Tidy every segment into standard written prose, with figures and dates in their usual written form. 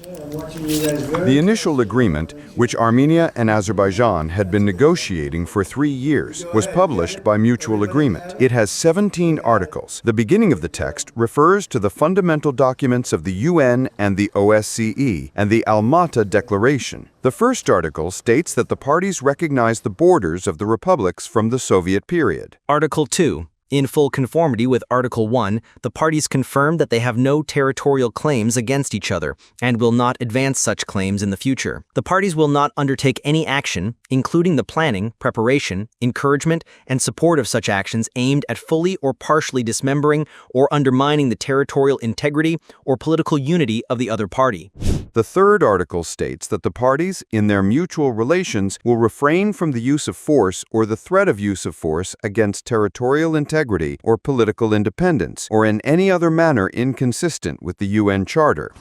The initial agreement, which Armenia and Azerbaijan had been negotiating for 3 years, was published by mutual agreement. It has 17 articles. The beginning of the text refers to the fundamental documents of the UN and the OSCE and the Almaty Declaration. The first article states that the parties recognize the borders of the republics from the Soviet period. Article 2. In full conformity with Article 1, the parties confirm that they have no territorial claims against each other and will not advance such claims in the future. The parties will not undertake any action, including the planning, preparation, encouragement, and support of such actions aimed at fully or partially dismembering or undermining the territorial integrity or political unity of the other party. The third article states that the parties, in their mutual relations, will refrain from the use of force or the threat of use of force against territorial integrity or political independence, or in any other manner inconsistent with the UN Charter.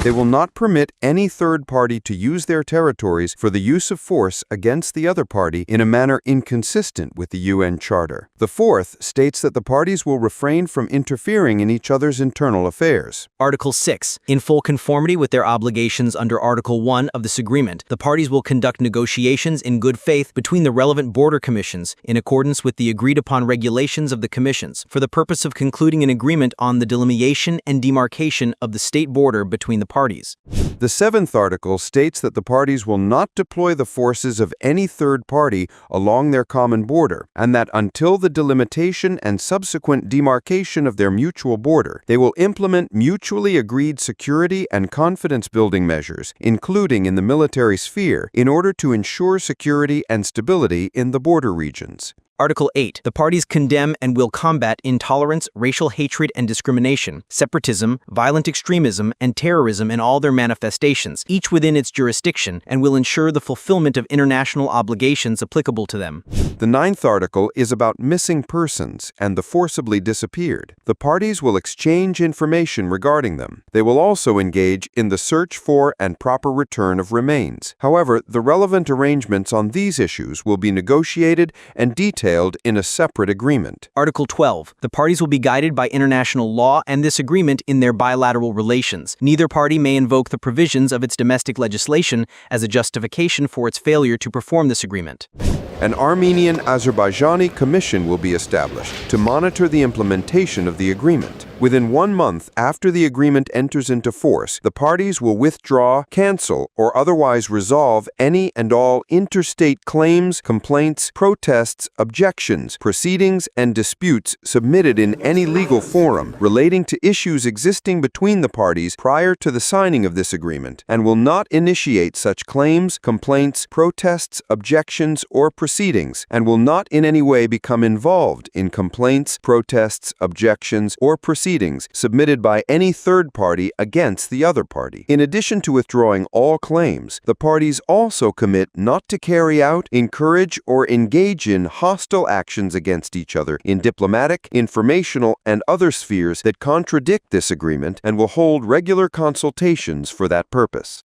They will not permit any third party to use their territories for the use of force against the other party in a manner inconsistent with the UN Charter. The fourth states that the parties will refrain from interfering in each other's internal affairs. Article 6. In full conformity with their obligations under Article 1 of this agreement, the parties will conduct negotiations in good faith between the relevant border commissions in accordance with the agreed-upon regulations of the commissions for the purpose of concluding an agreement on the delimitation and demarcation of the state border between the parties. The seventh article states that the parties will not deploy the forces of any third party along their common border, and that until the delimitation and subsequent demarcation of their mutual border, they will implement mutually agreed security and confidence-building measures, including in the military sphere, in order to ensure security and stability in the border regions. Article 8. The parties condemn and will combat intolerance, racial hatred and discrimination, separatism, violent extremism, and terrorism in all their manifestations, each within its jurisdiction, and will ensure the fulfillment of international obligations applicable to them. The ninth article is about missing persons and the forcibly disappeared. The parties will exchange information regarding them. They will also engage in the search for and proper return of remains. However, the relevant arrangements on these issues will be negotiated and detailed in a separate agreement. Article 12. The parties will be guided by international law and this agreement in their bilateral relations. Neither party may invoke the provisions of its domestic legislation as a justification for its failure to perform this agreement. An Armenian-Azerbaijani commission will be established to monitor the implementation of the agreement. Within 1 month after the agreement enters into force, the parties will withdraw, cancel, or otherwise resolve any and all interstate claims, complaints, protests, objections, proceedings, and disputes submitted in any legal forum relating to issues existing between the parties prior to the signing of this agreement, and will not initiate such claims, complaints, protests, objections, or proceedings, and will not in any way become involved in complaints, protests, objections, or proceedings submitted by any third party against the other party. In addition to withdrawing all claims, the parties also commit not to carry out, encourage, or engage in hostile actions against each other in diplomatic, informational, and other spheres that contradict this agreement, and will hold regular consultations for that purpose.